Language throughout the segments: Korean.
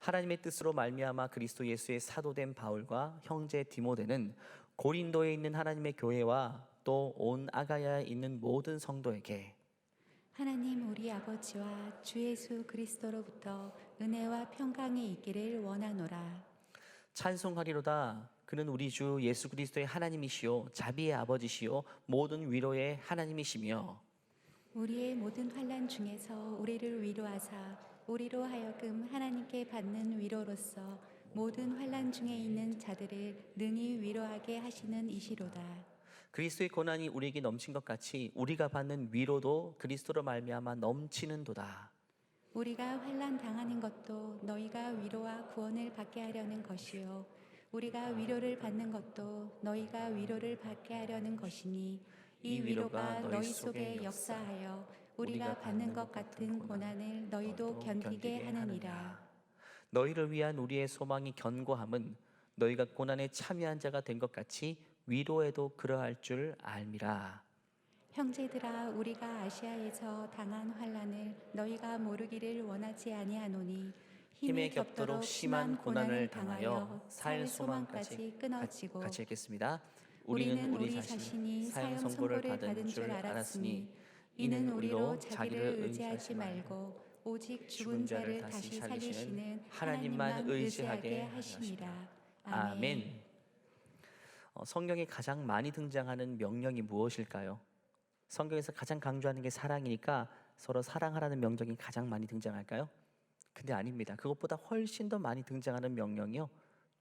하나님의 뜻으로 말미암아 그리스도 예수의 사도된 바울과 형제 디모데는 고린도에 있는 하나님의 교회와 또 온 아가야에 있는 모든 성도에게 하나님 우리 아버지와 주 예수 그리스도로부터 은혜와 평강이 있기를 원하노라. 찬송하리로다. 그는 우리 주 예수 그리스도의 하나님이시요 자비의 아버지시요 모든 위로의 하나님이시며 우리의 모든 환난 중에서 우리를 위로하사 우리로 하여금 하나님께 받는 위로로서 모든 환난 중에 있는 자들을 능히 위로하게 하시는 이시로다. 그리스도의 고난이 우리에게 넘친 것 같이 우리가 받는 위로도 그리스도로 말미암아 넘치는도다. 우리가 환난 당하는 것도 너희가 위로와 구원을 받게 하려는 것이요 우리가 위로를 받는 것도 너희가 위로를 받게 하려는 것이니 이 위로가 너희 속에 역사하여 우리가 받는 것 같은 고난을 너희도 견디게 하느니라. 너희를 위한 우리의 소망이 견고함은 너희가 고난에 참여한 자가 된 것 같이 위로에도 그러할 줄 알미라. 형제들아 우리가 아시아에서 당한 환난을 너희가 모르기를 원하지 아니하노니 힘에 겹도록 심한 고난을 당하여 살 소망까지 끊어지고 같이 읽겠습니다. 우리는 우리 자신이 사형 선고를 받은 줄 알았으니 이는 우리로 자기를 의지하지 말고 오직 죽은 자를 다시 살리시는 하나님만 의지하게 하심이라. 아멘. 성경에 가장 많이 등장하는 명령이 무엇일까요? 성경에서 가장 강조하는 게 사랑이니까 서로 사랑하라는 명령이 가장 많이 등장할까요? 근데 아닙니다. 그것보다 훨씬 더 많이 등장하는 명령이요,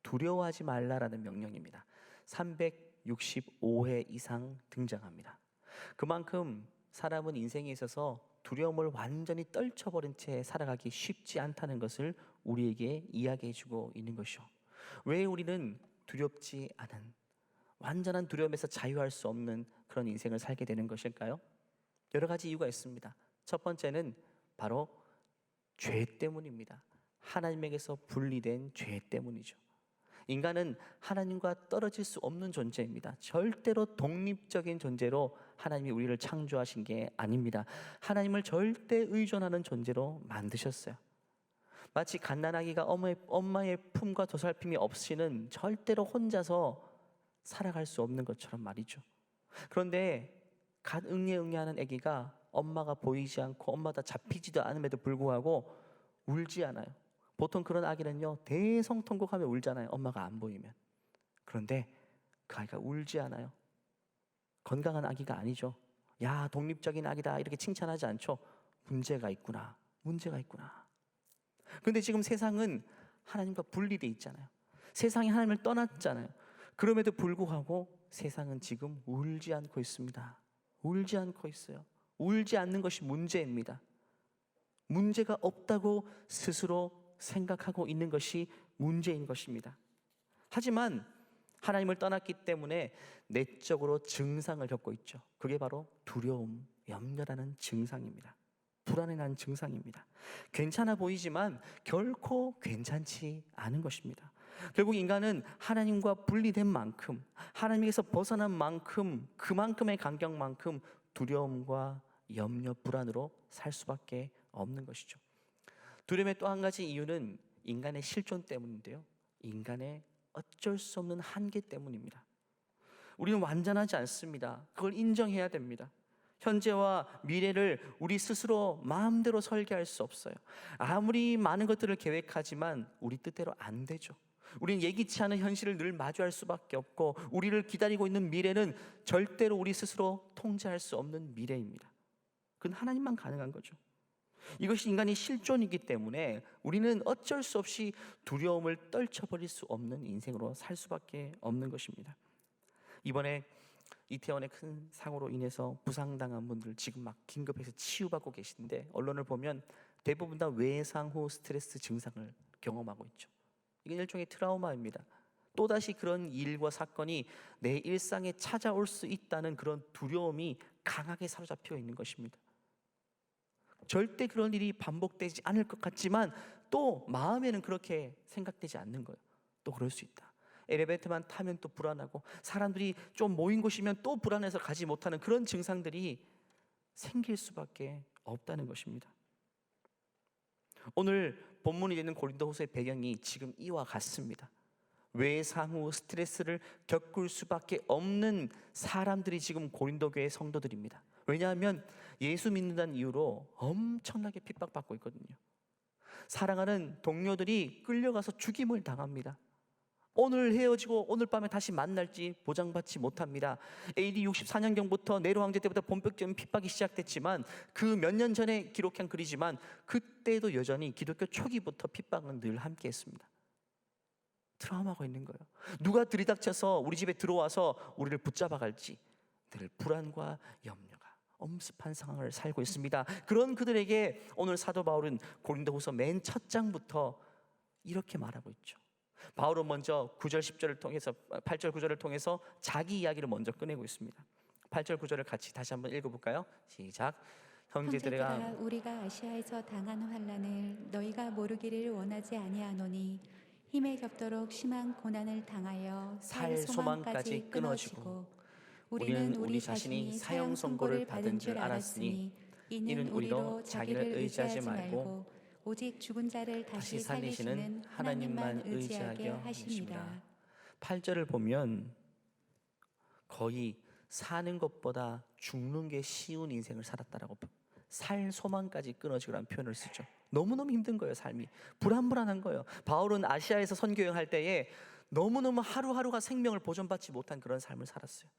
두려워하지 말라라는 명령입니다. 365회 이상 등장합니다. 그만큼 사람은 인생에 있어서 두려움을 완전히 떨쳐버린 채 살아가기 쉽지 않다는 것을 우리에게 이야기해주고 있는 것이죠. 왜 우리는 두렵지 않은, 완전한 두려움에서 자유할 수 없는 그런 인생을 살게 되는 것일까요? 여러 가지 이유가 있습니다. 첫 번째는 바로 죄 때문입니다. 하나님에게서 분리된 죄 때문이죠. 인간은 하나님과 떨어질 수 없는 존재입니다. 절대로 독립적인 존재로 하나님이 우리를 창조하신 게 아닙니다. 하나님을 절대 의존하는 존재로 만드셨어요. 마치 갓난아기가 엄마의 품과 도살핌이 없이는 절대로 혼자서 살아갈 수 없는 것처럼 말이죠. 그런데 갓 응애응애하는 아기가 엄마가 보이지 않고 엄마가 잡히지도 않음에도 불구하고 울지 않아요. 보통 그런 아기는요, 대성통곡하며 울잖아요. 엄마가 안 보이면. 그런데 그 아이가 울지 않아요. 건강한 아기가 아니죠. 야, 독립적인 아기다 이렇게 칭찬하지 않죠. 문제가 있구나. 문제가 있구나. 그런데 지금 세상은 하나님과 분리되어 있잖아요. 세상이 하나님을 떠났잖아요. 그럼에도 불구하고 세상은 지금 울지 않고 있습니다. 울지 않고 있어요. 울지 않는 것이 문제입니다. 문제가 없다고 스스로 생각하고 있는 것이 문제인 것입니다. 하지만 하나님을 떠났기 때문에 내적으로 증상을 겪고 있죠. 그게 바로 두려움, 염려라는 증상입니다. 불안해하는 증상입니다. 괜찮아 보이지만 결코 괜찮지 않은 것입니다. 결국 인간은 하나님과 분리된 만큼, 하나님에게서 벗어난 만큼, 그만큼의 간격만큼 두려움과 염려, 불안으로 살 수밖에 없는 것이죠. 두려움의 또 한 가지 이유는 인간의 실존 때문인데요, 인간의 어쩔 수 없는 한계 때문입니다. 우리는 완전하지 않습니다. 그걸 인정해야 됩니다. 현재와 미래를 우리 스스로 마음대로 설계할 수 없어요. 아무리 많은 것들을 계획하지만 우리 뜻대로 안 되죠. 우리는 예기치 않은 현실을 늘 마주할 수밖에 없고, 우리를 기다리고 있는 미래는 절대로 우리 스스로 통제할 수 없는 미래입니다. 그건 하나님만 가능한 거죠. 이것이 인간의 실존이기 때문에 우리는 어쩔 수 없이 두려움을 떨쳐버릴 수 없는 인생으로 살 수밖에 없는 것입니다. 이번에 이태원의 큰 사고로 인해서 부상당한 분들 지금 막 긴급해서 치유받고 계신데, 언론을 보면 대부분 다 외상 후 스트레스 증상을 경험하고 있죠. 이게 일종의 트라우마입니다. 또다시 그런 일과 사건이 내 일상에 찾아올 수 있다는 그런 두려움이 강하게 사로잡혀 있는 것입니다. 절대 그런 일이 반복되지 않을 것 같지만 또 마음에는 그렇게 생각되지 않는 거예요. 또 그럴 수 있다. 엘리베이터만 타면 또 불안하고, 사람들이 좀 모인 곳이면 또 불안해서 가지 못하는 그런 증상들이 생길 수밖에 없다는 것입니다. 오늘 본문이 되는 고린도후서의 배경이 지금 이와 같습니다. 외상후 스트레스를 겪을 수밖에 없는 사람들이 지금 고린도 교회 성도들입니다. 왜냐하면 예수 믿는다는 이유로 엄청나게 핍박받고 있거든요. 사랑하는 동료들이 끌려가서 죽임을 당합니다. 오늘 헤어지고 오늘 밤에 다시 만날지 보장받지 못합니다. AD 64년경부터 네로 황제 때부터 본격적인 핍박이 시작됐지만 그 몇 년 전에 기록한 글이지만 그때도 여전히 기독교 초기부터 핍박은 늘 함께했습니다. 트라우마가 있는 거예요. 누가 들이닥쳐서 우리 집에 들어와서 우리를 붙잡아 갈지 늘 불안과 염려가 엄습한 상황을 살고 있습니다. 그런 그들에게 오늘 사도 바울은 고린도후서 맨 첫 장부터 이렇게 말하고 있죠. 바울은 먼저 9절 10절을 통해서 8절 9절을 통해서 자기 이야기를 먼저 꺼내고 있습니다. 8절 9절을 같이 다시 한번 읽어볼까요? 시작. 형제들아 우리가 아시아에서 당한 환난을 너희가 모르기를 원하지 아니하노니 힘에 겹도록 심한 고난을 당하여 살 소망까지 끊어지고 우리는 우리 자신이 사형 선고를 받은 줄 알았으니 이는 우리도 자기를 의지하지 말고 오직 죽은 자를 다시 살리시는 하나님만 의지하게 하심이라. 8절을 보면 거의 사는 것보다 죽는 게 쉬운 인생을 살았다라고, 살 소망까지 끊어지고라는 표현을 쓰죠. 너무너무 힘든 거예요. 삶이 불안불안한 거예요. 바울은 아시아에서 선교 여행할 때에 너무너무 하루하루가 생명을 보존받지 못한 그런 삶을 살았어요.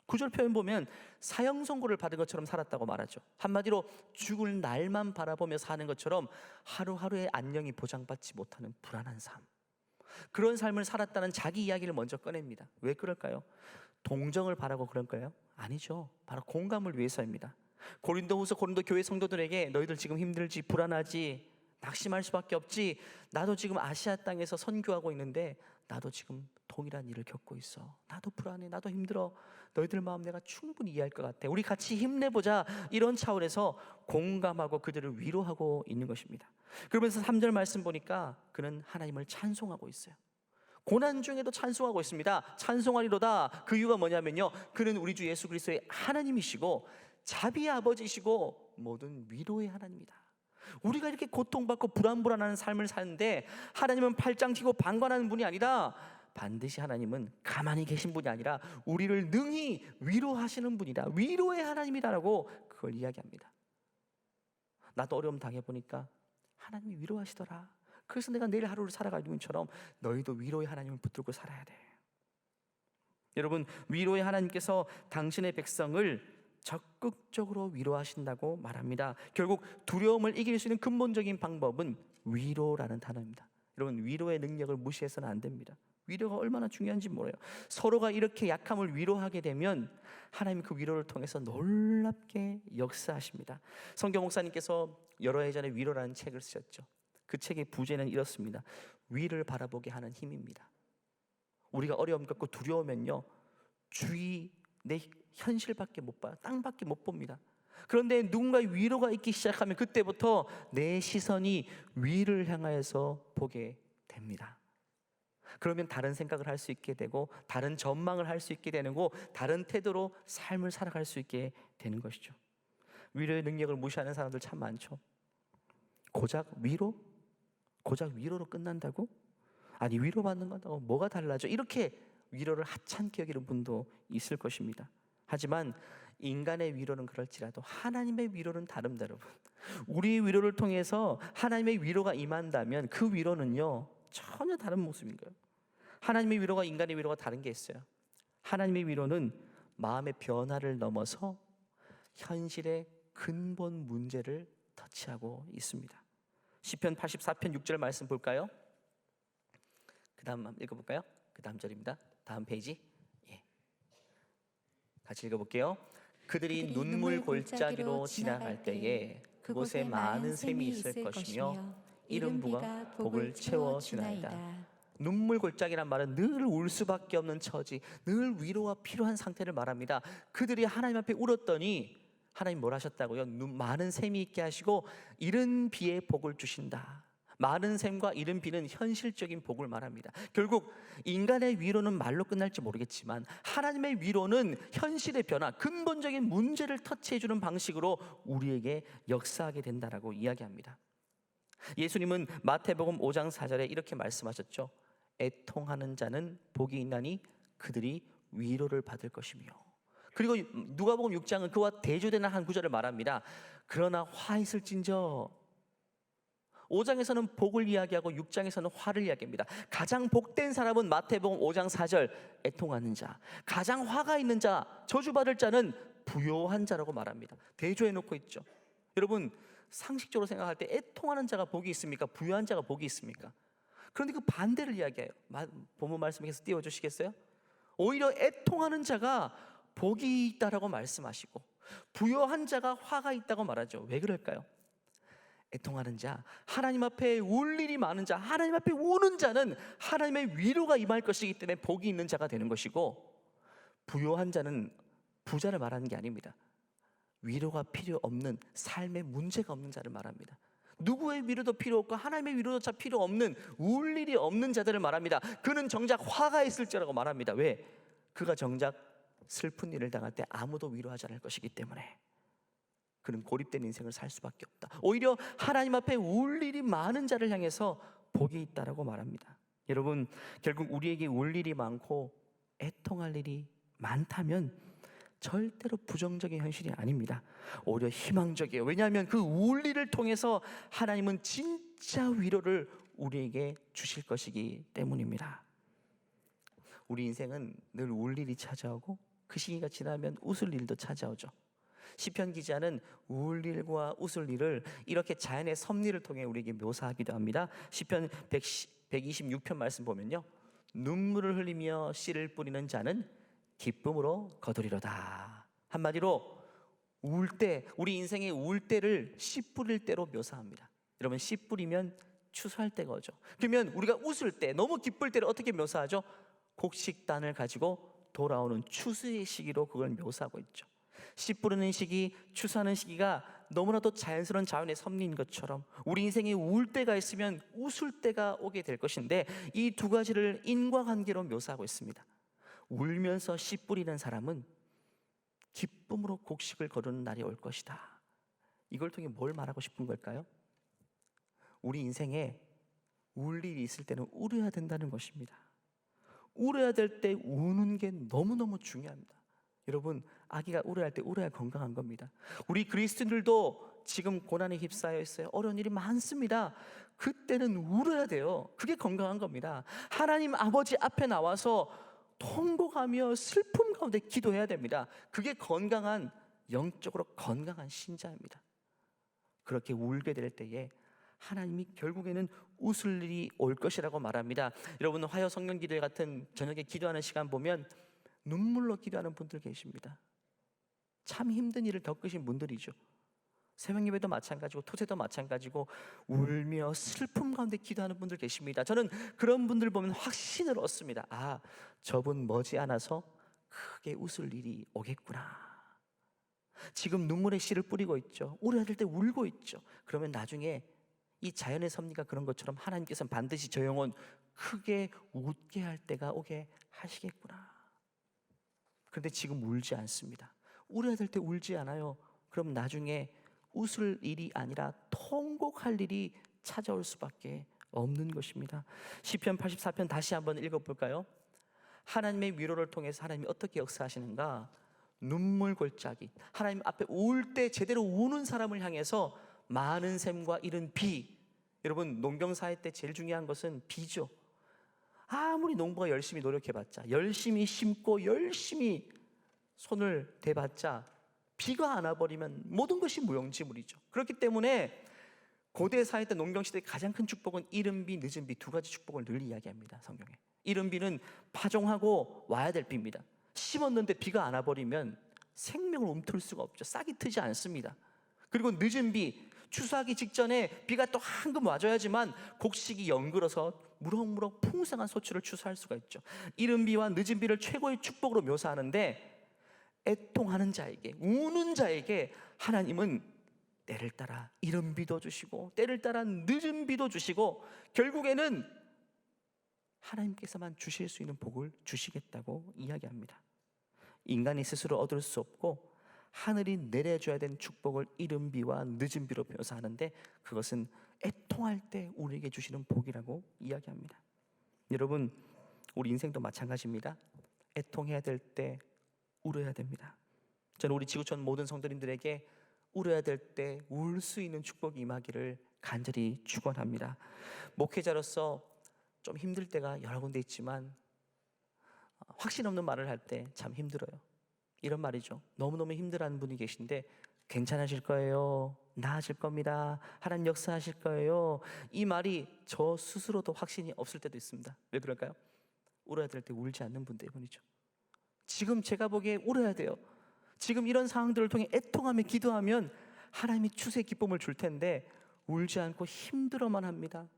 9절 표현 보면 사형 선고를 받은 것처럼 살았다고 말하죠. 한마디로 죽을 날만 바라보며 사는 것처럼 하루하루의 안녕이 보장받지 못하는 불안한 삶, 그런 삶을 살았다는 자기 이야기를 먼저 꺼냅니다. 왜 그럴까요? 동정을 바라고 그럴까요? 아니죠. 바로 공감을 위해서입니다. 고린도후서 고린도 교회 성도들에게 너희들 지금 힘들지, 불안하지, 낙심할 수밖에 없지, 나도 지금 아시아 땅에서 선교하고 있는데 나도 지금 동일한 일을 겪고 있어, 나도 불안해, 나도 힘들어, 너희들 마음 내가 충분히 이해할 것 같아, 우리 같이 힘내보자, 이런 차원에서 공감하고 그들을 위로하고 있는 것입니다. 그러면서 3절 말씀 보니까 그는 하나님을 찬송하고 있어요. 고난 중에도 찬송하고 있습니다. 찬송하리로다. 그 이유가 뭐냐면요, 그는 우리 주 예수 그리스도의 하나님이시고 자비의 아버지시고 모든 위로의 하나님이다. 우리가 이렇게 고통받고 불안불안한 삶을 사는데 하나님은 팔짱 끼고 방관하는 분이 아니다. 반드시 하나님은 가만히 계신 분이 아니라 우리를 능히 위로하시는 분이다. 위로의 하나님이다라고 그걸 이야기합니다. 나도 어려움 당해보니까 하나님이 위로하시더라. 그래서 내가 내일 하루를 살아가는 것처럼 너희도 위로의 하나님을 붙들고 살아야 돼. 여러분, 위로의 하나님께서 당신의 백성을 적극적으로 위로하신다고 말합니다. 결국 두려움을 이길 수 있는 근본적인 방법은 위로라는 단어입니다. 여러분, 위로의 능력을 무시해서는 안 됩니다. 위로가 얼마나 중요한지 몰라요. 서로가 이렇게 약함을 위로하게 되면 하나님 그 위로를 통해서 놀랍게 역사하십니다. 성경 목사님께서 여러 해 전에 위로라는 책을 쓰셨죠. 그 책의 부제는 이렇습니다. 위를 바라보게 하는 힘입니다. 우리가 어려움 겪고 두려우면요, 주위 내 현실밖에 못 봐요. 땅밖에 못 봅니다. 그런데 누군가의 위로가 있기 시작하면 그때부터 내 시선이 위를 향하여서 보게 됩니다. 그러면 다른 생각을 할 수 있게 되고 다른 전망을 할 수 있게 되는 거, 다른 태도로 삶을 살아갈 수 있게 되는 것이죠. 위로의 능력을 무시하는 사람들 참 많죠. 고작 위로로 끝난다고? 아니, 위로받는 거하고 뭐가 달라져? 이렇게 위로를 하찮게 여기는 분도 있을 것입니다. 하지만 인간의 위로는 그럴지라도 하나님의 위로는 다릅니다. 여러분, 우리의 위로를 통해서 하나님의 위로가 임한다면 그 위로는요 전혀 다른 모습인 거예요. 하나님의 위로가 인간의 위로가 다른 게 있어요. 하나님의 위로는 마음의 변화를 넘어서 현실의 근본 문제를 터치하고 있습니다. 시편 84편 6절 말씀 볼까요? 그 다음 읽어볼까요? 그 다음 절입니다. 다음 페이지. 같이 읽어볼게요. 그들이 눈물 골짜기로 지나갈 때에 그곳에 많은 샘이 있을 것이며 이른 비가 복을 채워주나이다. 눈물 골짜기란 말은 늘 울 수밖에 없는 처지, 늘 위로가 필요한 상태를 말합니다. 그들이 하나님 앞에 울었더니 하나님 뭘 하셨다고요? 많은 샘이 있게 하시고 이른 비에 복을 주신다. 많은 샘과 이른 비는 현실적인 복을 말합니다. 결국 인간의 위로는 말로 끝날지 모르겠지만 하나님의 위로는 현실의 변화, 근본적인 문제를 터치해주는 방식으로 우리에게 역사하게 된다라고 이야기합니다. 예수님은 마태복음 5장 4절에 이렇게 말씀하셨죠. 애통하는 자는 복이 있나니 그들이 위로를 받을 것이며. 그리고 누가복음 6장은 그와 대조되는 한 구절을 말합니다. 그러나 화 있을진저. 5장에서는 복을 이야기하고 6장에서는 화를 이야기합니다. 가장 복된 사람은 마태복음 5장 4절 애통하는 자, 가장 화가 있는 자, 저주받을 자는 부요한 자라고 말합니다. 대조해 놓고 있죠. 여러분, 상식적으로 생각할 때 애통하는 자가 복이 있습니까? 부요한 자가 복이 있습니까? 그런데 그 반대를 이야기해요. 본문 말씀에서 띄워주시겠어요? 오히려 애통하는 자가 복이 있다라고 말씀하시고 부요한 자가 화가 있다고 말하죠. 왜 그럴까요? 애통하는 자, 하나님 앞에 울 일이 많은 자, 하나님 앞에 우는 자는 하나님의 위로가 임할 것이기 때문에 복이 있는 자가 되는 것이고, 부요한 자는 부자를 말하는 게 아닙니다. 위로가 필요 없는, 삶에 문제가 없는 자를 말합니다. 누구의 위로도 필요 없고 하나님의 위로조차 필요 없는, 울 일이 없는 자들을 말합니다. 그는 정작 화가 있을지라고 말합니다. 왜? 그가 정작 슬픈 일을 당할 때 아무도 위로하지 않을 것이기 때문에. 그는 고립된 인생을 살 수밖에 없다. 오히려 하나님 앞에 울 일이 많은 자를 향해서 복이 있다라고 말합니다. 여러분, 결국 우리에게 울 일이 많고 애통할 일이 많다면 절대로 부정적인 현실이 아닙니다. 오히려 희망적이에요. 왜냐하면 그 울 일을 통해서 하나님은 진짜 위로를 우리에게 주실 것이기 때문입니다. 우리 인생은 늘 울 일이 찾아오고 그 시기가 지나면 웃을 일도 찾아오죠. 시편 기자는 울 일과 웃을 일을 이렇게 자연의 섭리를 통해 우리에게 묘사하기도 합니다. 시편 126편 말씀 보면요, 눈물을 흘리며 씨를 뿌리는 자는 기쁨으로 거두리로다. 한마디로 울 때, 우리 인생의 울 때를 씨 뿌릴 때로 묘사합니다. 여러분, 씨 뿌리면 추수할 때가 오죠. 그러면 우리가 웃을 때, 너무 기쁠 때를 어떻게 묘사하죠? 곡식단을 가지고 돌아오는 추수의 시기로 그걸 묘사하고 있죠. 씨 뿌리는 시기, 추수하는 시기가 너무나도 자연스러운 자연의 섭리인 것처럼 우리 인생에 울 때가 있으면 웃을 때가 오게 될 것인데, 이 두 가지를 인과관계로 묘사하고 있습니다. 울면서 씨 뿌리는 사람은 기쁨으로 곡식을 거두는 날이 올 것이다. 이걸 통해 뭘 말하고 싶은 걸까요? 우리 인생에 울 일이 있을 때는 울어야 된다는 것입니다. 울어야 될 때 우는 게 너무너무 중요합니다. 여러분, 아기가 울어야 할 때 울어야 건강한 겁니다. 우리 그리스도인들도 지금 고난에 휩싸여 있어요. 어려운 일이 많습니다. 그때는 울어야 돼요. 그게 건강한 겁니다. 하나님 아버지 앞에 나와서 통곡하며 슬픔 가운데 기도해야 됩니다. 그게 건강한, 영적으로 건강한 신자입니다. 그렇게 울게 될 때에 하나님이 결국에는 웃을 일이 올 것이라고 말합니다. 여러분, 화요 성령 기도회 같은 저녁에 기도하는 시간 보면 눈물로 기도하는 분들 계십니다. 참 힘든 일을 겪으신 분들이죠. 새벽예배도 마찬가지고 토세도 마찬가지고 울며 슬픔 가운데 기도하는 분들 계십니다. 저는 그런 분들 보면 확신을 얻습니다. 아, 저분 머지않아서 크게 웃을 일이 오겠구나. 지금 눈물의 씨를 뿌리고 있죠. 울어야 될 때 울고 있죠. 그러면 나중에 이 자연의 섭리가 그런 것처럼 하나님께서는 반드시 저 영혼 크게 웃게 할 때가 오게 하시겠구나. 그런데 지금 울지 않습니다. 울어야 될 때 울지 않아요. 그럼 나중에 웃을 일이 아니라 통곡할 일이 찾아올 수밖에 없는 것입니다. 시편 84편 다시 한번 읽어볼까요? 하나님의 위로를 통해서 하나님이 어떻게 역사하시는가? 눈물 골짜기, 하나님 앞에 울 때 제대로 우는 사람을 향해서 많은 샘과 이른 비. 여러분, 농경사회 때 제일 중요한 것은 비죠. 아무리 농부가 열심히 노력해봤자, 열심히 심고 열심히 손을 대봤자 비가 안 와버리면 모든 것이 무용지물이죠. 그렇기 때문에 고대 사회 때 농경시대의 가장 큰 축복은 이른 비, 늦은 비, 두 가지 축복을 늘 이야기합니다. 성경에. 이른 비는 파종하고 와야 될 비입니다. 심었는데 비가 안 와버리면 생명을 움틀 수가 없죠. 싹이 트지 않습니다. 그리고 늦은 비, 추수하기 직전에 비가 또 한금 와줘야지만 곡식이 연글어서 무럭무럭 풍성한 소출을 추수할 수가 있죠. 이른 비와 늦은 비를 최고의 축복으로 묘사하는데, 애통하는 자에게, 우는 자에게 하나님은 때를 따라 이른 비도 주시고 때를 따라 늦은 비도 주시고 결국에는 하나님께서만 주실 수 있는 복을 주시겠다고 이야기합니다. 인간이 스스로 얻을 수 없고 하늘이 내려줘야 된 축복을 이른 비와 늦은 비로 묘사하는데 그것은 애통할 때 우리에게 주시는 복이라고 이야기합니다. 여러분, 우리 인생도 마찬가지입니다. 애통해야 될 때 울어야 됩니다. 저는 우리 지구촌 모든 성도님들에게 울어야 될 때 울 수 있는 축복이 임하기를 간절히 축원합니다. 목회자로서 좀 힘들 때가 여러 군데 있지만 확신 없는 말을 할 때 참 힘들어요. 이런 말이죠. 너무너무 힘들어하는 분이 계신데 괜찮으실 거예요. 나아질 겁니다. 하나님 역사하실 거예요. 이 말이 저 스스로도 확신이 없을 때도 있습니다. 왜 그럴까요? 울어야 될 때 울지 않는 분 때문이죠. 지금 제가 보기에 울어야 돼요. 지금 이런 상황들을 통해 애통하며 기도하면 하나님이 추수의 기쁨을 줄 텐데 울지 않고 힘들어만 합니다.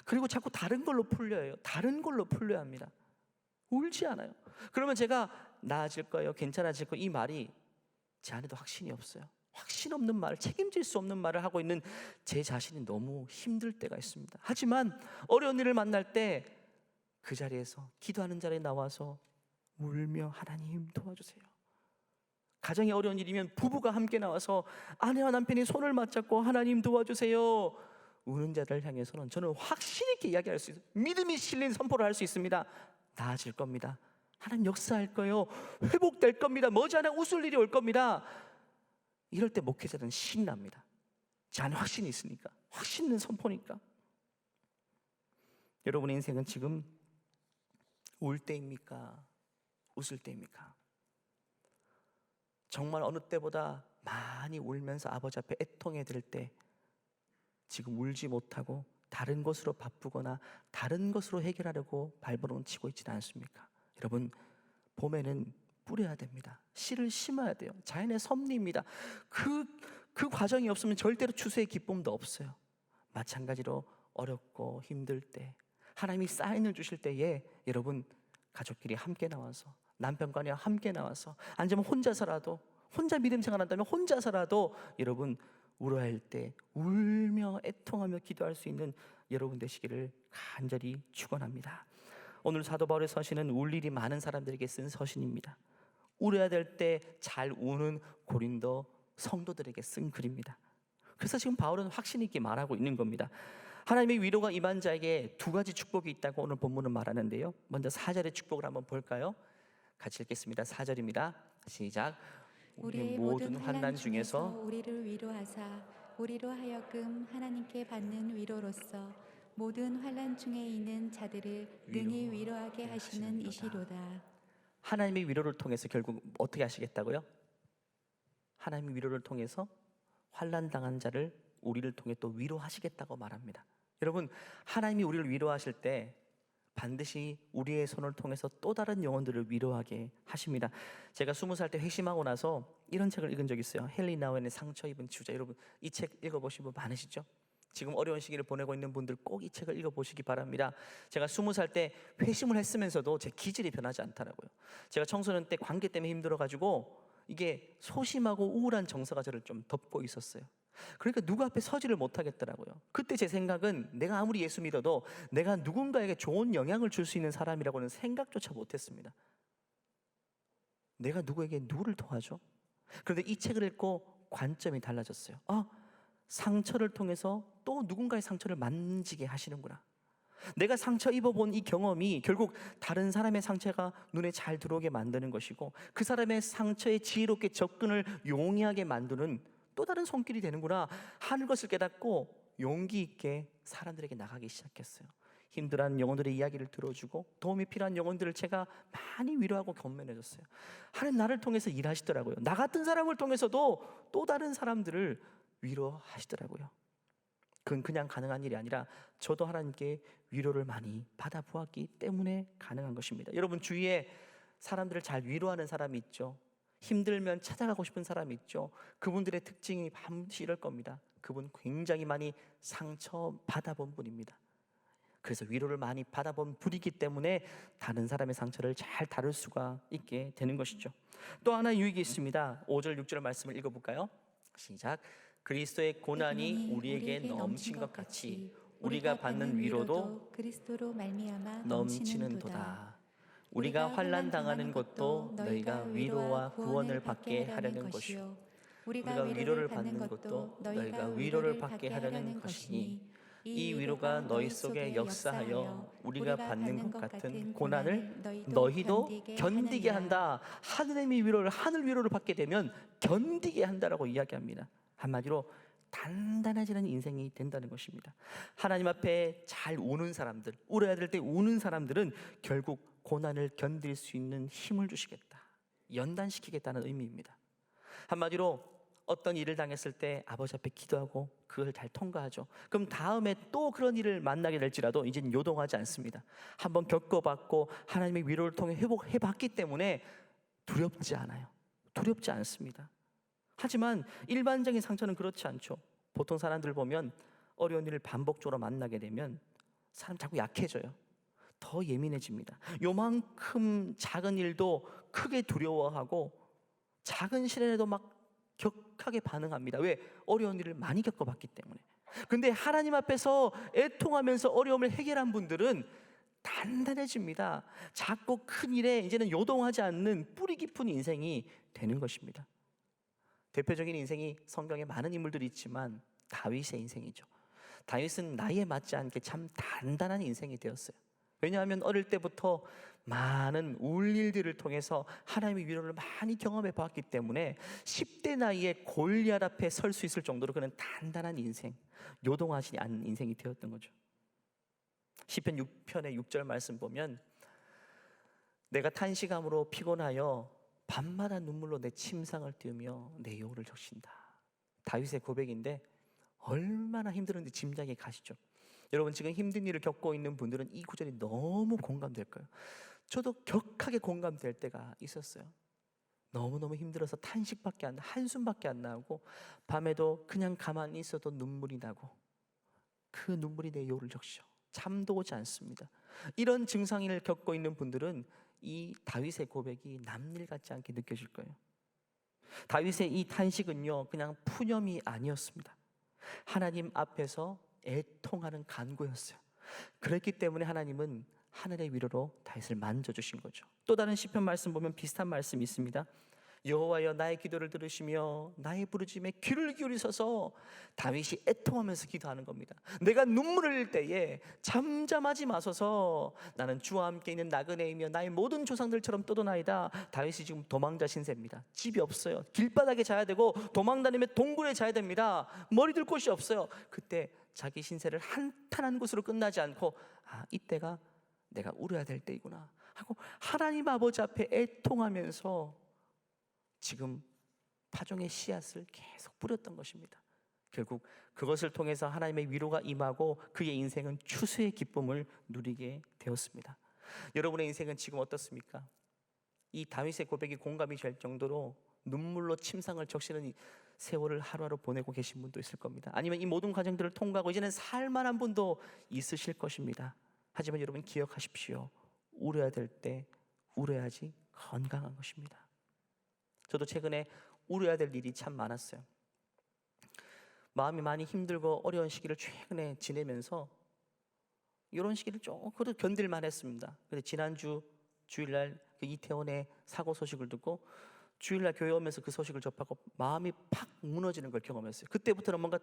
그리고 자꾸 다른 걸로 풀려요. 다른 걸로 풀려야 합니다. 울지 않아요. 그러면 제가 나아질 거예요, 괜찮아질 거예요, 이 말이 제 안에도 확신이 없어요. 확신 없는 말을, 책임질 수 없는 말을 하고 있는 제 자신이 너무 힘들 때가 있습니다. 하지만 어려운 일을 만날 때 그 자리에서, 기도하는 자리에 나와서 울며 하나님 도와주세요. 가정이 어려운 일이면 부부가 함께 나와서 아내와 남편이 손을 맞잡고 하나님 도와주세요. 우는 자를 향해서는 저는 확신 있게 이야기할 수 있어요. 믿음이 실린 선포를 할 수 있습니다. 나아질 겁니다. 하나님 역사할 거예요. 회복될 겁니다. 머지않아 웃을 일이 올 겁니다. 이럴 때 목회자는 신납니다. 제 안에 확신이 있으니까, 확신 있는 선포니까. 여러분의 인생은 지금 울 때입니까? 웃을 때입니까? 정말 어느 때보다 많이 울면서 아버지 앞에 애통해야 될 때 지금 울지 못하고 다른 것으로 바쁘거나 다른 것으로 해결하려고 발버둥 치고 있지는 않습니까? 여러분, 봄에는 뿌려야 됩니다. 씨를 심어야 돼요. 자연의 섭리입니다. 그 과정이 없으면 절대로 추수의 기쁨도 없어요. 마찬가지로 어렵고 힘들 때 하나님이 사인을 주실 때에 여러분 가족끼리 함께 나와서, 남편과 아내와 함께 나와서, 아니면 혼자서라도, 혼자 믿음 생활한다면 혼자서라도 여러분 울어야 할 때 울며 애통하며 기도할 수 있는 여러분 되시기를 간절히 축원합니다. 오늘 사도 바울의 서신은 울 일이 많은 사람들에게 쓴 서신입니다. 울어야 될 때 잘 우는 고린도 성도들에게 쓴 글입니다. 그래서 지금 바울은 확신 있게 말하고 있는 겁니다. 하나님의 위로가 임한 자에게 두 가지 축복이 있다고 오늘 본문은 말하는데요. 먼저 4절의 축복을 한번 볼까요? 같이 읽겠습니다. 4절입니다. 시작. 우리의 모든 환난 중에서 우리를 위로하사 우리로 하여금 하나님께 받는 위로로서 모든 환난 중에 있는 자들을 능히 위로하게 하시는 이시로다. 하나님의 위로를 통해서 결국 어떻게 하시겠다고요? 하나님의 위로를 통해서 환난 당한 자를 우리를 통해 또 위로하시겠다고 말합니다. 여러분, 하나님이 우리를 위로하실 때 반드시 우리의 손을 통해서 또 다른 영혼들을 위로하게 하십니다. 제가 20살 때 회심하고 나서 이런 책을 읽은 적이 있어요. 헨리 나우엔의 상처 입은 주자. 여러분, 이 책 읽어보신 분 많으시죠? 지금 어려운 시기를 보내고 있는 분들 꼭 이 책을 읽어보시기 바랍니다. 제가 20살 때 회심을 했으면서도 제 기질이 변하지 않더라고요. 제가 청소년 때 관계 때문에 힘들어가지고 이게 소심하고 우울한 정서가 저를 좀 덮고 있었어요. 그러니까 누구 앞에 서지를 못하겠더라고요. 그때 제 생각은 내가 아무리 예수 믿어도 내가 누군가에게 좋은 영향을 줄 수 있는 사람이라고는 생각조차 못했습니다. 내가 누구를 도와줘? 그런데 이 책을 읽고 관점이 달라졌어요. 상처를 통해서 또 누군가의 상처를 만지게 하시는구나. 내가 상처 입어본 이 경험이 결국 다른 사람의 상처가 눈에 잘 들어오게 만드는 것이고 그 사람의 상처에 지혜롭게 접근을 용이하게 만드는 또 다른 손길이 되는구나 하는 것을 깨닫고 용기 있게 사람들에게 나가기 시작했어요. 힘들어하는 영혼들의 이야기를 들어주고 도움이 필요한 영혼들을 제가 많이 위로하고 격려해줬어요. 하나님 나를 통해서 일하시더라고요. 나 같은 사람을 통해서도 또 다른 사람들을 위로하시더라고요. 그건 그냥 가능한 일이 아니라 저도 하나님께 위로를 많이 받아보았기 때문에 가능한 것입니다. 여러분 주위에 사람들을 잘 위로하는 사람이 있죠. 힘들면 찾아가고 싶은 사람이 있죠. 그분들의 특징이 반드시 이럴 겁니다. 그분 굉장히 많이 상처 받아본 분입니다. 그래서 위로를 많이 받아본 분이기 때문에 다른 사람의 상처를 잘 다룰 수가 있게 되는 것이죠. 또 하나 유익이 있습니다. 5절 6절 말씀을 읽어볼까요? 시작. 그리스도의 고난이 우리에게 넘친 것 같이 우리가 받는 위로도 그리스도로 말미암아 넘치는도다. 우리가 환난 당하는 것도 너희가 위로와 구원을 받게 하려는 것이요 우리가 위로를 받는 것도 너희가 위로를 받게 하려는 것이니 이 위로가 너희 속에 역사하여 우리가 받는 것 같은 고난을 너희도 견디게 한다. 하느님의 위로를, 하늘 위로를 받게 되면 견디게 한다라고 이야기합니다. 한마디로 단단해지는 인생이 된다는 것입니다. 하나님 앞에 잘 우는 사람들, 울어야 될 때 우는 사람들은 결국 고난을 견딜 수 있는 힘을 주시겠다, 연단시키겠다는 의미입니다. 한마디로 어떤 일을 당했을 때 아버지 앞에 기도하고 그걸 잘 통과하죠. 그럼 다음에 또 그런 일을 만나게 될지라도 이제는 요동하지 않습니다. 한번 겪어봤고 하나님의 위로를 통해 회복해봤기 때문에 두렵지 않아요. 두렵지 않습니다. 하지만 일반적인 상처는 그렇지 않죠. 보통 사람들 보면 어려운 일을 반복적으로 만나게 되면 사람 자꾸 약해져요. 더 예민해집니다. 요만큼 작은 일도 크게 두려워하고 작은 시련에도 막 격하게 반응합니다. 왜? 어려운 일을 많이 겪어봤기 때문에. 근데 하나님 앞에서 애통하면서 어려움을 해결한 분들은 단단해집니다. 작고 큰 일에 이제는 요동하지 않는 뿌리 깊은 인생이 되는 것입니다. 대표적인 인생이 성경에 많은 인물들이 있지만 다윗의 인생이죠. 다윗은 나이에 맞지 않게 참 단단한 인생이 되었어요. 왜냐하면 어릴 때부터 많은 울 일들을 통해서 하나님의 위로를 많이 경험해 봤기 때문에 10대 나이에 골리앗 앞에 설 수 있을 정도로 그는 단단한 인생, 요동하지 않는 인생이 되었던 거죠. 시편 6편의 6절 말씀 보면 내가 탄식함으로 피곤하여 밤마다 눈물로 내 침상을 띄우며 내 여호를 적신다. 다윗의 고백인데 얼마나 힘들었는지 짐작이 가시죠. 여러분 지금 힘든 일을 겪고 있는 분들은 이 구절이 너무 공감될 거예요. 저도 격하게 공감될 때가 있었어요. 너무너무 힘들어서 탄식밖에 안 나, 한숨밖에 안 나오고 밤에도 그냥 가만히 있어도 눈물이 나고 그 눈물이 내 여호를 적셔. 잠도 오지 않습니다. 이런 증상을 겪고 있는 분들은 이 다윗의 고백이 남일 같지 않게 느껴질 거예요. 다윗의 이 탄식은요 그냥 푸념이 아니었습니다. 하나님 앞에서 애통하는 간구였어요. 그렇기 때문에 하나님은 하늘의 위로로 다윗을 만져주신 거죠. 또 다른 시편 말씀 보면 비슷한 말씀이 있습니다. 여호와여 나의 기도를 들으시며 나의 부르짖음에 귀를 기울이셔서 다윗이 애통하면서 기도하는 겁니다. 내가 눈물을 흘릴 때에 잠잠하지 마소서. 나는 주와 함께 있는 나그네이며 나의 모든 조상들처럼 떠도나이다. 다윗이 지금 도망자 신세입니다. 집이 없어요. 길바닥에 자야 되고 도망다니며 동굴에 자야 됩니다. 머리 들 곳이 없어요. 그때 자기 신세를 한탄한 곳으로 끝나지 않고 이때가 내가 울어야 될 때이구나 하고 하나님 아버지 앞에 애통하면서 지금 파종의 씨앗을 계속 뿌렸던 것입니다. 결국 그것을 통해서 하나님의 위로가 임하고 그의 인생은 추수의 기쁨을 누리게 되었습니다. 여러분의 인생은 지금 어떻습니까? 이 다윗의 고백이 공감이 될 정도로 눈물로 침상을 적시는 세월을 하루하루 보내고 계신 분도 있을 겁니다. 아니면 이 모든 과정들을 통과하고 이제는 살만한 분도 있으실 것입니다. 하지만 여러분 기억하십시오. 울어야 될 때 울어야지 건강한 것입니다. 저도 최근에 울어야 될 일이 참 많았어요. 마음이 많이 힘들고 어려운 시기를 최근에 지내면서 이런 시기를 조금 그래도 견딜만 했습니다. 근데 지난주 주일날 그 이태원의 사고 소식을 듣고 주일날 교회 오면서 그 소식을 접하고 마음이 팍 무너지는 걸 경험했어요. 그때부터는 뭔가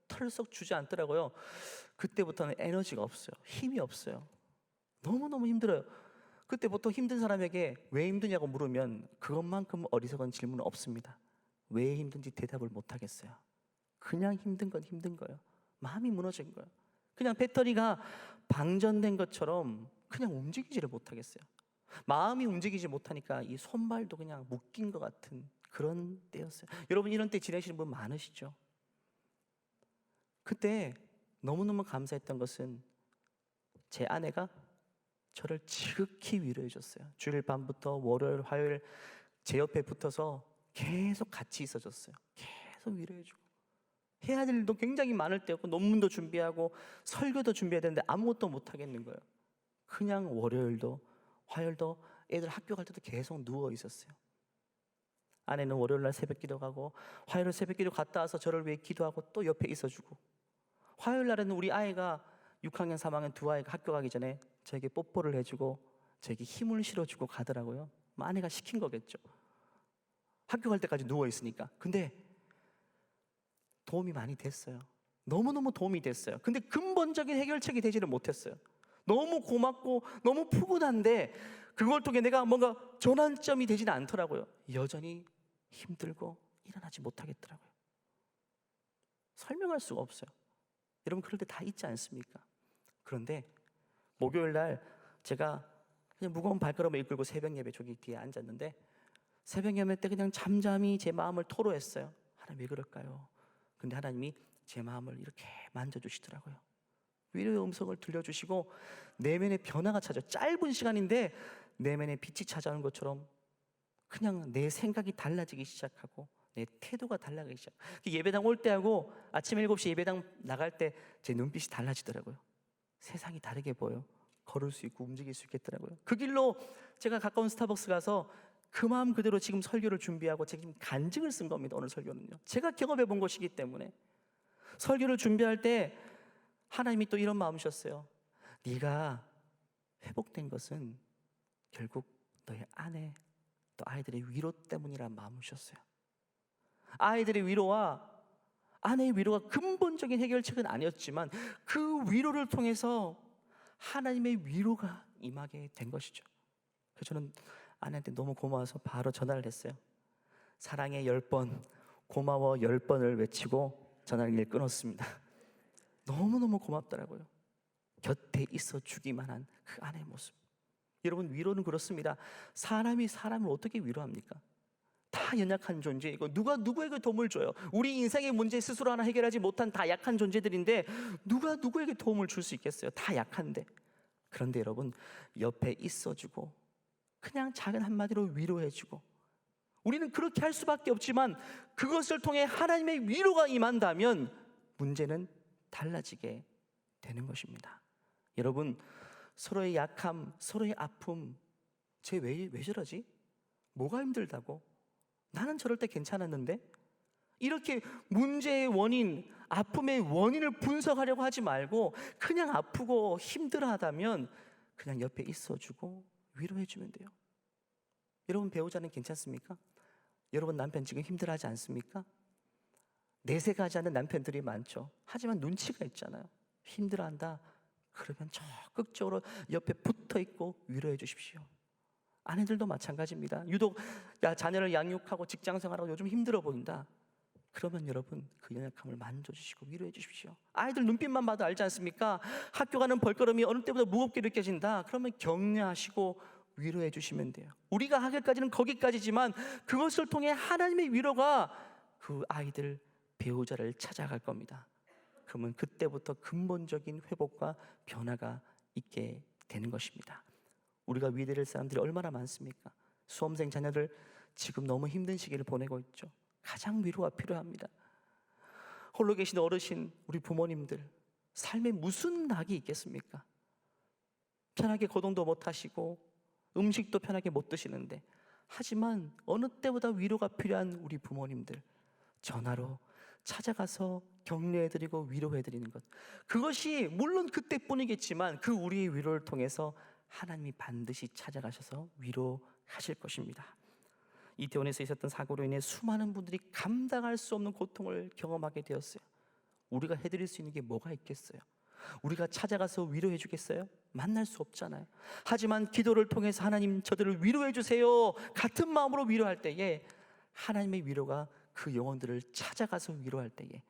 털썩 주저앉더라고요. 그때부터는 에너지가 없어요. 힘이 없어요. 너무너무 힘들어요. 그때 보통 힘든 사람에게 왜 힘드냐고 물으면 그것만큼 어리석은 질문은 없습니다. 왜 힘든지 대답을 못 하겠어요. 그냥 힘든 건 힘든 거예요. 마음이 무너진 거예요. 그냥 배터리가 방전된 것처럼 그냥 움직이지를 못하겠어요. 마음이 움직이지 못하니까 이 손발도 그냥 묶인 것 같은 그런 때였어요. 여러분 이런 때 지내시는 분 많으시죠? 그때 너무너무 감사했던 것은 제 아내가 저를 지극히 위로해 줬어요. 주일 밤부터 월요일, 화요일 제 옆에 붙어서 계속 같이 있어 줬어요. 계속 위로해 주고. 해야 될 일도 굉장히 많을 때였고 논문도 준비하고 설교도 준비해야 되는데 아무것도 못 하겠는 거예요. 그냥 월요일도 화요일도 애들 학교 갈 때도 계속 누워 있었어요. 아내는 월요일 날 새벽 기도 가고 화요일 새벽 기도 갔다 와서 저를 위해 기도하고 또 옆에 있어주고, 화요일 날에는 우리 아이가 6학년, 3학년 두 아이가 학교 가기 전에 저에게 뽀뽀를 해주고 저에게 힘을 실어주고 가더라고요. 아내가 시킨 거겠죠. 학교 갈 때까지 누워 있으니까. 근데 도움이 많이 됐어요. 너무너무 도움이 됐어요. 근데 근본적인 해결책이 되지를 못했어요. 너무 고맙고 너무 푸근한데 그걸 통해 내가 뭔가 전환점이 되지는 않더라고요. 여전히 힘들고 일어나지 못하겠더라고요. 설명할 수가 없어요. 여러분 그럴 때 다 있지 않습니까? 그런데 목요일 날 제가 그냥 무거운 발걸음을 이끌고 새벽 예배 저기 뒤에 앉았는데 새벽 예배 때 그냥 잠잠히 제 마음을 토로했어요. 하나님 왜 그럴까요? 근데 하나님이 제 마음을 이렇게 만져주시더라고요. 위로의 음성을 들려주시고 내면의 변화가 찾아요. 짧은 시간인데 내면의 빛이 찾아오는 것처럼 그냥 내 생각이 달라지기 시작하고 내 태도가 달라지기 시작. 예배당 올 때하고 아침 7시 예배당 나갈 때 제 눈빛이 달라지더라고요. 세상이 다르게 보여. 걸을 수 있고 움직일 수 있겠더라고요. 그 길로 제가 가까운 스타벅스 가서 그 마음 그대로 지금 설교를 준비하고 지금 간증을 쓴 겁니다. 오늘 설교는요. 제가 경험해 본 것이기 때문에 설교를 준비할 때 하나님이 또 이런 마음 주셨어요. 네가 회복된 것은 결국 너의 아내 또 아이들의 위로 때문이라는 마음을 주셨어요. 아이들의 위로와 아내의 위로가 근본적인 해결책은 아니었지만 그 위로를 통해서 하나님의 위로가 임하게 된 것이죠. 그래서 저는 아내한테 너무 고마워서 바로 전화를 했어요. 사랑해 10번, 고마워 10번을 외치고 전화를 끊었습니다. 너무너무 고맙더라고요. 곁에 있어 주기만 한 그 아내의 모습. 여러분 위로는 그렇습니다. 사람이 사람을 어떻게 위로합니까? 다 연약한 존재이고 누가 누구에게 도움을 줘요? 우리 인생의 문제 스스로 하나 해결하지 못한 다 약한 존재들인데 누가 누구에게 도움을 줄 수 있겠어요? 다 약한데. 그런데 여러분 옆에 있어주고 그냥 작은 한마디로 위로해주고 우리는 그렇게 할 수밖에 없지만 그것을 통해 하나님의 위로가 임한다면 문제는 달라지게 되는 것입니다. 여러분 서로의 약함, 서로의 아픔 쟤 왜 저러지? 뭐가 힘들다고? 나는 저럴 때 괜찮았는데? 이렇게 문제의 원인, 아픔의 원인을 분석하려고 하지 말고 그냥 아프고 힘들어하다면 그냥 옆에 있어주고 위로해주면 돼요. 여러분 배우자는 괜찮습니까? 여러분 남편 지금 힘들어하지 않습니까? 내색하지 않는 남편들이 많죠. 하지만 눈치가 있잖아요. 힘들어한다. 그러면 적극적으로 옆에 붙어있고 위로해 주십시오. 아내들도 마찬가지입니다. 유독 자녀를 양육하고 직장생활하고 요즘 힘들어 보인다. 그러면 여러분 그 연약함을 만져주시고 위로해 주십시오. 아이들 눈빛만 봐도 알지 않습니까? 학교 가는 벌걸음이 어느 때보다 무겁게 느껴진다. 그러면 격려하시고 위로해 주시면 돼요. 우리가 하기까지는 거기까지지만 그것을 통해 하나님의 위로가 그 아이들 배우자를 찾아갈 겁니다. 그러면 그때부터 근본적인 회복과 변화가 있게 되는 것입니다. 우리가 위로될 사람들이 얼마나 많습니까? 수험생 자녀들 지금 너무 힘든 시기를 보내고 있죠. 가장 위로가 필요합니다. 홀로 계신 어르신, 우리 부모님들 삶에 무슨 낙이 있겠습니까? 편하게 거동도 못 하시고 음식도 편하게 못 드시는데 하지만 어느 때보다 위로가 필요한 우리 부모님들 전화로 찾아가서 격려해드리고 위로해드리는 것, 그것이 물론 그때뿐이겠지만 그 우리의 위로를 통해서 하나님이 반드시 찾아가셔서 위로하실 것입니다. 이태원에서 있었던 사고로 인해 수많은 분들이 감당할 수 없는 고통을 경험하게 되었어요. 우리가 해드릴 수 있는 게 뭐가 있겠어요? 우리가 찾아가서 위로해 주겠어요? 만날 수 없잖아요. 하지만 기도를 통해서 하나님 저들을 위로해 주세요 같은 마음으로 위로할 때에 하나님의 위로가 그 영혼들을 찾아가서 위로할 때에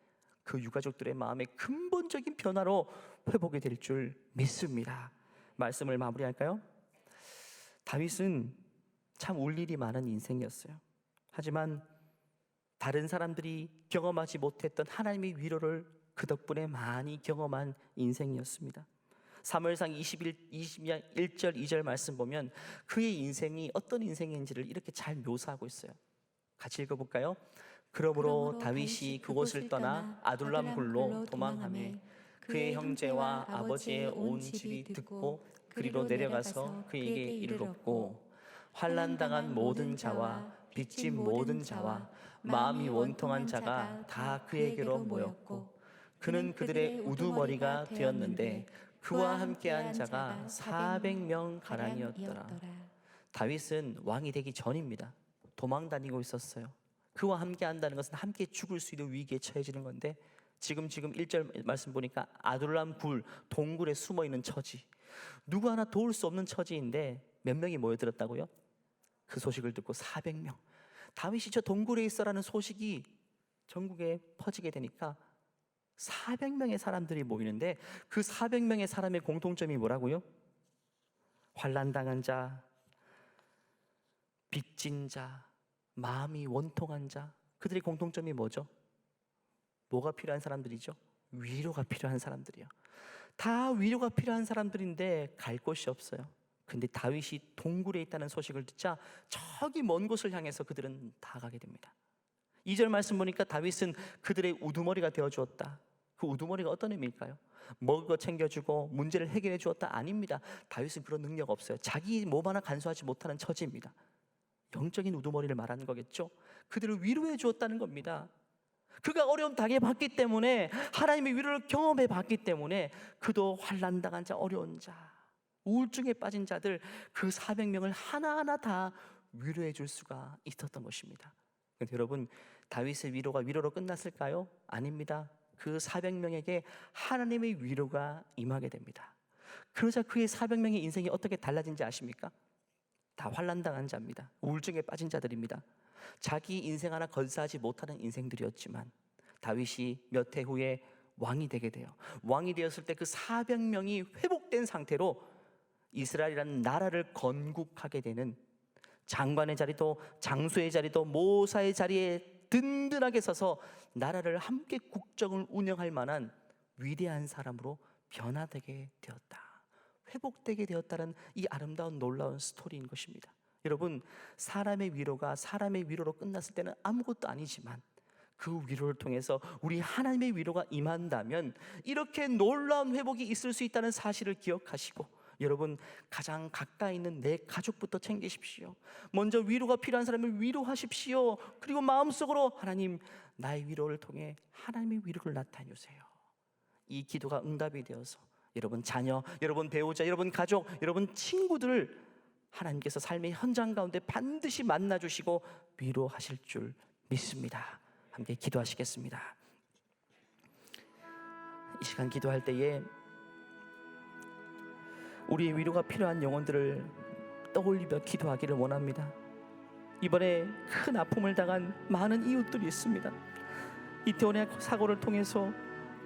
그 유가족들의 마음의 근본적인 변화로 회복이 될 줄 믿습니다. 말씀을 마무리할까요? 다윗은 참 울 일이 많은 인생이었어요. 하지만 다른 사람들이 경험하지 못했던 하나님의 위로를 그 덕분에 많이 경험한 인생이었습니다. 사무엘상 21절 2절 말씀 보면 그의 인생이 어떤 인생인지를 이렇게 잘 묘사하고 있어요. 같이 읽어볼까요? 그러므로 다윗이 그곳을 떠나 아둘람 굴로 도망하매 그의 형제와 아버지의 온 집이 듣고 그리로 내려가서 그에게 이르렀고 환난당한 모든 자와 빚진 모든 자와 마음이 원통한 자가 다 그에게로 모였고 그는 그들의 우두머리가 되었는데 그와 함께한 자가 400명 가량이었더라. 다윗은 왕이 되기 전입니다. 도망 다니고 있었어요. 그와 함께 한다는 것은 함께 죽을 수 있는 위기에 처해지는 건데, 지금 1절 말씀 보니까 아둘람 굴, 동굴에 숨어있는 처지, 누구 하나 도울 수 없는 처지인데 몇 명이 모여들었다고요? 그 소식을 듣고 400명. 다윗이 저 동굴에 있어라는 소식이 전국에 퍼지게 되니까 400명의 사람들이 모이는데, 그 400명의 사람의 공통점이 뭐라고요? 환난당한 자, 빚진 자, 마음이 원통한 자. 그들의 공통점이 뭐죠? 뭐가 필요한 사람들이죠? 위로가 필요한 사람들이요. 다 위로가 필요한 사람들인데 갈 곳이 없어요. 근데 다윗이 동굴에 있다는 소식을 듣자 저기 먼 곳을 향해서 그들은 다 가게 됩니다. 2절 말씀 보니까 다윗은 그들의 우두머리가 되어 주었다. 그 우두머리가 어떤 의미일까요? 먹을 거 챙겨주고 문제를 해결해 주었다? 아닙니다. 다윗은 그런 능력 없어요. 자기 몸 하나 간수하지 못하는 처지입니다. 영적인 우두머리를 말하는 거겠죠. 그들을 위로해 주었다는 겁니다. 그가 어려움 당해봤기 때문에, 하나님의 위로를 경험해 봤기 때문에 그도 환난당한 자, 어려운 자, 우울증에 빠진 자들, 그 400명을 하나하나 다 위로해 줄 수가 있었던 것입니다. 그런데 여러분, 다윗의 위로가 위로로 끝났을까요? 아닙니다. 그 400명에게 하나님의 위로가 임하게 됩니다. 그러자 그의 400명의 인생이 어떻게 달라진지 아십니까? 다 환난당한 자입니다. 우울증에 빠진 자들입니다. 자기 인생 하나 건사하지 못하는 인생들이었지만 다윗이 몇 해 후에 왕이 되게 돼요. 왕이 되었을 때 그 400명이 회복된 상태로 이스라엘이라는 나라를 건국하게 되는, 장관의 자리도 장수의 자리도 모사의 자리에 든든하게 서서 나라를 함께 국정을 운영할 만한 위대한 사람으로 변화되게 되었다, 회복되게 되었다는 이 아름다운 놀라운 스토리인 것입니다. 여러분, 사람의 위로가 사람의 위로로 끝났을 때는 아무것도 아니지만 그 위로를 통해서 우리 하나님의 위로가 임한다면 이렇게 놀라운 회복이 있을 수 있다는 사실을 기억하시고, 여러분, 가장 가까이 있는 내 가족부터 챙기십시오. 먼저 위로가 필요한 사람을 위로하십시오. 그리고 마음속으로 하나님, 나의 위로를 통해 하나님의 위로를 나타내 주세요. 이 기도가 응답이 되어서 여러분 자녀, 여러분 배우자, 여러분 가족, 여러분 친구들을 하나님께서 삶의 현장 가운데 반드시 만나주시고 위로하실 줄 믿습니다. 함께 기도하시겠습니다. 이 시간 기도할 때에 우리의 위로가 필요한 영혼들을 떠올리며 기도하기를 원합니다. 이번에 큰 아픔을 당한 많은 이웃들이 있습니다. 이태원의 사고를 통해서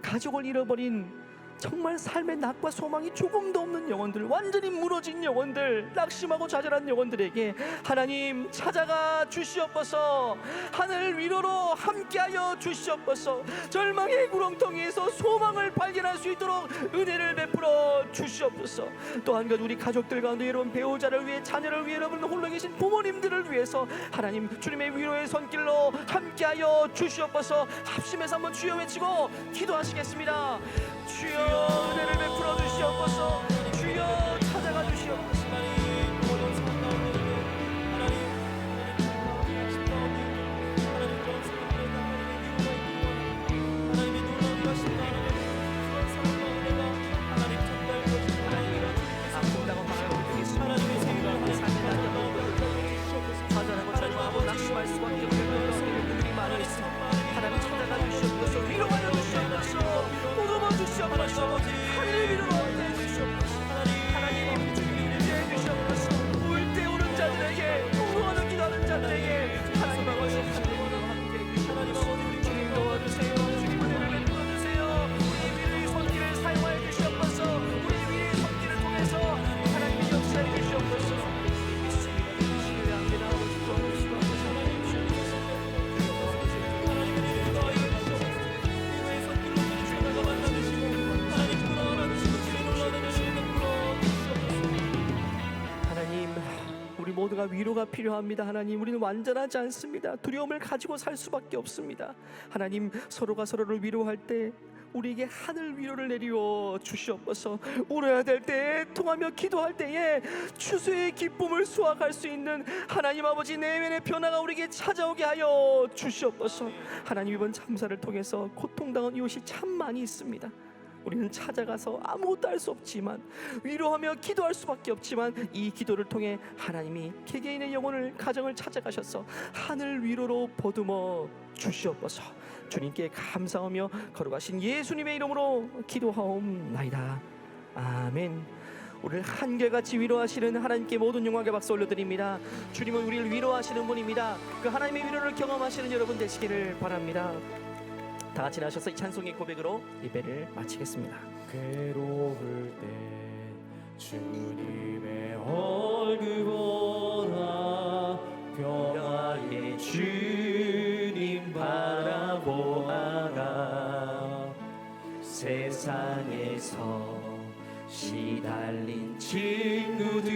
가족을 잃어버린, 정말 삶의 낙과 소망이 조금도 없는 영혼들, 완전히 무너진 영혼들, 낙심하고 좌절한 영혼들에게 하나님 찾아가 주시옵소서. 하늘 위로로 함께하여 주시옵소서. 절망의 구렁텅이에서 소망을 발견할 수 있도록 은혜를 베풀어 주시옵소서. 또 한 가지, 우리 가족들 가운데 여러분 배우자를 위해, 자녀를 위해, 여러분 홀로 계신 부모님들을 위해서 하나님 주님의 위로의 손길로 함께하여 주시옵소서. 합심해서 한번 주여 외치고 기도하시겠습니다. 주여 은혜를 베풀어 주시옵소서. 주여 찾아가 주시옵소서. 낙심할 수밖에 없는 분들이 많이 있습니다. 하나님 찾아가 주시옵소서. 위로하여 주시옵소서. 보듬어 주시옵소서. 하늘의 위로로 함께해 주시옵소서. 하나님 주님이 주시옵소서. 울 때 우는 자들에게, 공허하는 기도하는 자들에게 하나님 아버지 하늘으로 함께해 주시옵소서. 주님 도와주세요. 주님 은혜를 베풀어 주세요. 우리의 위로의 손길을 사용하여 주시옵소서. 우리의 위로의 손길을 통해서 하나님의 역사해 주시옵소서. 모두가 위로가 필요합니다. 하나님, 우리는 완전하지 않습니다. 두려움을 가지고 살 수밖에 없습니다. 하나님, 서로가 서로를 위로할 때 우리에게 하늘 위로를 내리워 주시옵소서. 울어야 될 때에, 통하며 기도할 때에 추수의 기쁨을 수확할 수 있는 하나님 아버지 내면의 변화가 우리에게 찾아오게 하여 주시옵소서. 하나님, 이번 참사를 통해서 고통당한 이웃이 참 많이 있습니다. 우리는 찾아가서 아무것도 할 수 없지만, 위로하며 기도할 수밖에 없지만, 이 기도를 통해 하나님이 개개인의 영혼을, 가정을 찾아가셔서 하늘 위로로 보듬어 주시옵소서. 주님께 감사하며 거룩하신 예수님의 이름으로 기도하옵나이다. 아멘. 우리를 한결같이 위로하시는 하나님께 모든 영광과 박수 올려드립니다. 주님은 우리를 위로하시는 분입니다. 그 하나님의 위로를 경험하시는 여러분 되시기를 바랍니다. 다 같이 나셔서 이 찬송의 고백으로 예배를 마치겠습니다. 괴로울 때 주님의 얼굴 보라, 평화의 주님 바라보아라. 세상에서 시달린 친구들아,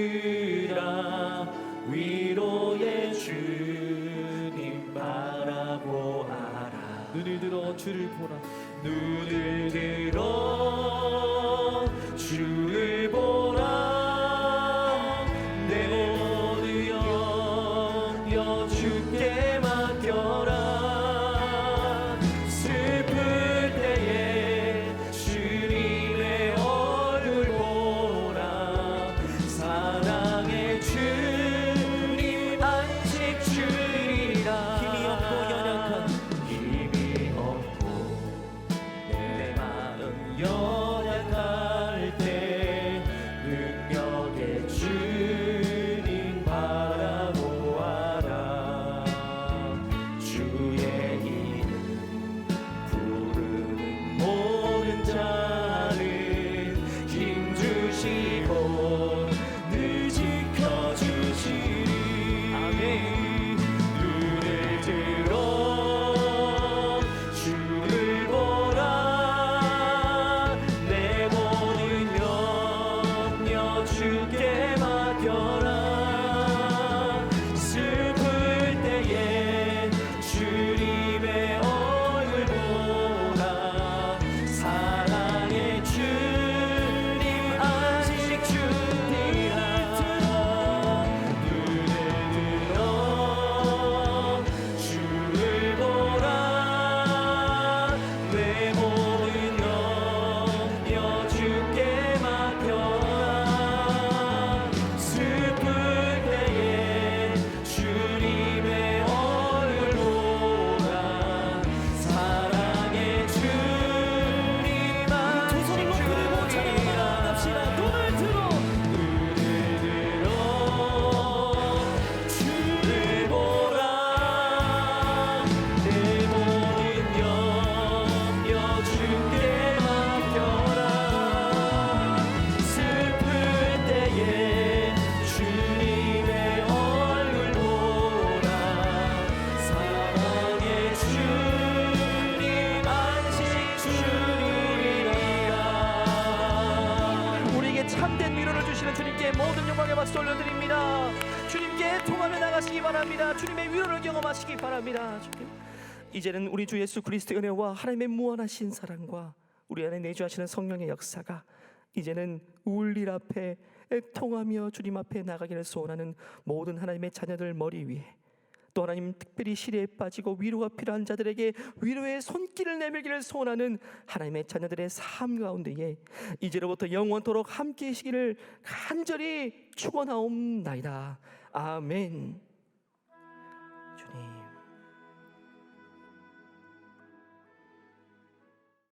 위로의 주님 바라보아라. 눈을 들어 주를 보라, 눈을 들어 주를 보라. 내 모든 염려 주께 맡겨라. 슬플 때에 주님의 얼굴 보라. 사랑의 주님 안식 주리라. 힘이 없고 연약한, 힘이 없고 내 마음 연약할 때 능력의 주님 바라보아라. 주의 이름 부르는 모든 자는 힘 주시고 늘 지켜주시리. 아멘. 눈을 들어 주를 보라. 내 모든 염려 주께 맡겨라. 슬플 때에 주님의 얼굴 보라. 사랑의 주님 안식 주리라. 눈을 들어 주를 보라. 내 모든 염려 주께 맡겨라. 슬플 때에 주님의 얼굴 보라. 사랑의 주님 안식 주리라. 눈을 들어 주를 보라. 내 모든 염려 주께 맡겨라. 슬플 때에 주님의 얼굴 보라. 사랑의 주님 안식 주리라. 우리에게 참된 위로를 주시는 주님께 모든 영광의 박수 올려드립니다. 주님께 통하며 나가시기 바랍니다. 주님의 위로를 경험하시기 바랍니다. 주님, 이제는 우리 주 예수 그리스도의 은혜와 하나님의 무한하신 사랑과 우리 안에 내주하시는 성령의 역사가 이제는 울릴 앞에 통하며 주님 앞에 나가기를 소원하는 모든 하나님의 자녀들 머리 위에, 또 하나님 특별히 시리에 빠지고 위로가 필요한 자들에게 위로의 손길을 내밀기를 소원하는 하나님의 자녀들의 삶 가운데에 이제로부터 영원토록 함께 계시기를 간절히 축원하옵나이다. 아멘.